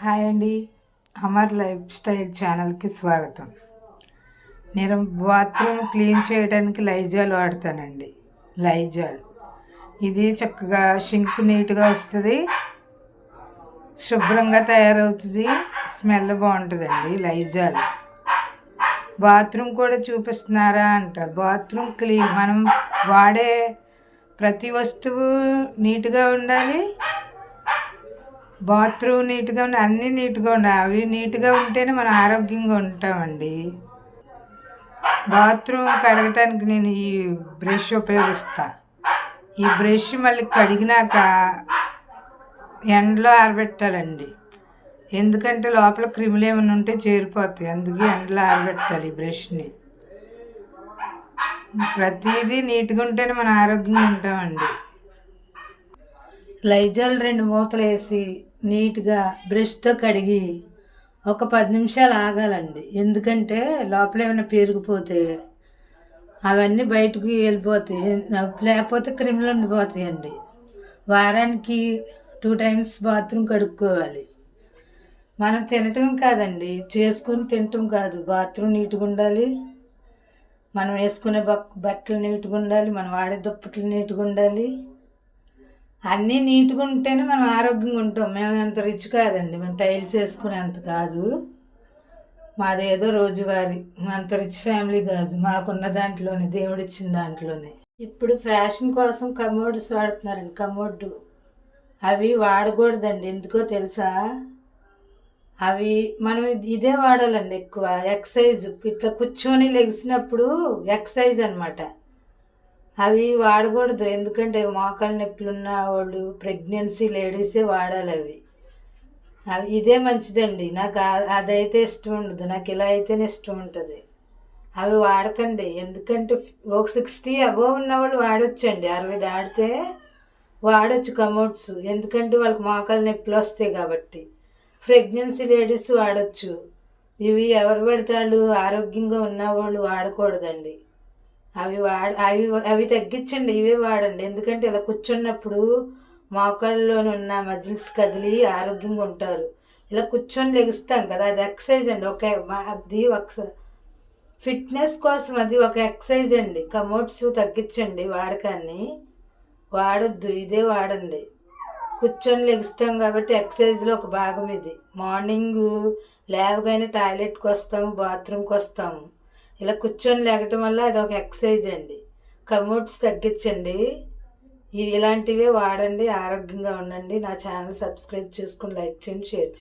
Hi అండి, Amar life style ఛానల్కి స్వాగతం. నేను బాత్రూమ్ క్లీన్ చేయడానికి లైజాల్ వాడతానండి. లైజాల్ ఇది చక్కగా షింక్ నీట్గా వస్తుంది, శుభ్రంగా తయారవుతుంది, స్మెల్ బాగుంటుందండి. లైజాల్ బాత్రూమ్ కూడా చూపిస్తున్నారా అంటారు. బాత్రూమ్ క్లీన్ మనం వాడే ప్రతి వస్తువు నీట్గా ఉండాలి. బాత్రూమ్ నీట్గా ఉండాలి, అన్నీ నీట్గా ఉండాలి. అవి నీట్గా ఉంటేనే మనం ఆరోగ్యంగా ఉంటామండి. బాత్రూమ్ కడగటానికి నేను ఈ బ్రష్ ఉపయోగిస్తా. ఈ బ్రష్ మళ్ళీ కడిగినాక ఎండలో ఆరబెట్టాలండి, ఎందుకంటే లోపల క్రిములు ఏమైనా ఉంటే చేరిపోతాయి. అందుకే ఎండలో ఆరబెట్టాలి ఈ బ్రష్ని. ప్రతిదీ నీట్గా ఉంటేనే మనం ఆరోగ్యంగా ఉంటామండి. లైజాల్ 2 మూతలు వేసి నీట్గా బ్రష్తో కడిగి ఒక 10 నిమిషాలు ఆగాలండి. ఎందుకంటే లోపల ఏమైనా పెరిగిపోతే అవన్నీ బయటకు వెళ్ళిపోతాయి, లేకపోతే క్రిములు ఉండిపోతాయండి. వారానికి 2 టైమ్స్ బాత్రూమ్ కడుక్కోవాలి. మనం తినటం కాదండి, చేసుకుని తినటం కాదు. బాత్రూమ్ నీట్గా ఉండాలి, మనం వేసుకునే బట్టలు నీట్గా ఉండాలి, మనం వాడే దుప్పట్లు నీట్గా ఉండాలి. అన్నీ నీట్గా ఉంటేనే మనం ఆరోగ్యంగా ఉంటాం. మేము అంత రిచ్ కాదండి, మేము టైల్స్ వేసుకునేంత కాదు. మాదేదో రోజువారీ, అంత రిచ్ ఫ్యామిలీ కాదు. మాకున్న దాంట్లోనే, దేవుడిచ్చిన దాంట్లోనే. ఇప్పుడు ఫ్యాషన్ కోసం కమోడ్స్ వాడుతున్నారండి. కమోడ్ అవి వాడకూడదండి, ఎందుకో తెలుసా? అవి మనం ఇదే వాడాలండి ఎక్కువ. ఎక్సర్సైజ్ ఇట్లా కూర్చొని లెగిసినప్పుడు ఎక్సర్సైజ్ అనమాట. అవి వాడకూడదు, ఎందుకంటే మోకాళ్ళ నొప్పులు ఉన్న వాళ్ళు, ప్రెగ్నెన్సీ లేడీసే వాడాలి అవి. ఇదే మంచిదండి. నాకు అదైతే ఇష్టం ఉండదు, నాకు ఇలా అయితేనే ఇష్టం ఉంటుంది. అవి వాడకండి, ఎందుకంటే ఒక 60 అబోవ్ ఉన్న వాళ్ళు వాడొచ్చండి. 60 దాటితే వాడచ్చు కమోడ్స్, ఎందుకంటే వాళ్ళకి మోకాళ్ళ నొప్పులు వస్తాయి కాబట్టి. ప్రెగ్నెన్సీ లేడీస్ వాడచ్చు. ఇవి ఎవరు పడతాళ్ళు ఆరోగ్యంగా ఉన్నవాళ్ళు వాడకూడదండి. అవి తగ్గించండి, ఇవే వాడండి. ఎందుకంటే ఇలా కూర్చున్నప్పుడు మోకాళ్ళలోనున్న మజిల్స్ కదిలి ఆరోగ్యంగా ఉంటారు. ఇలా కూర్చొని లెగుస్తాం కదా, అది ఎక్సర్సైజ్ అండి. అది ఒక ఫిట్నెస్ కోసం, అది ఒక ఎక్సర్సైజ్ అండి. కమోడ్స్ తగ్గించండి వాడకాన్ని, వాడొద్దు, ఇదే వాడండి. కూర్చొని లెగుస్తాం కాబట్టి ఎక్సర్సైజ్లో ఒక భాగం ఇది. మార్నింగ్ లేవగానే టాయిలెట్కి వస్తాము, బాత్రూమ్కి వస్తాము. ఇలా కూర్చొని లేగటం వల్ల అది ఒక ఎక్సర్సైజ్ అండి. కమోడ్స్ తగ్గించండి, ఇలాంటివే వాడండి, ఆరోగ్యంగా ఉండండి. నా ఛానల్ సబ్స్క్రైబ్ చేసుకుని లైక్ చేయండి, షేర్ చేయండి.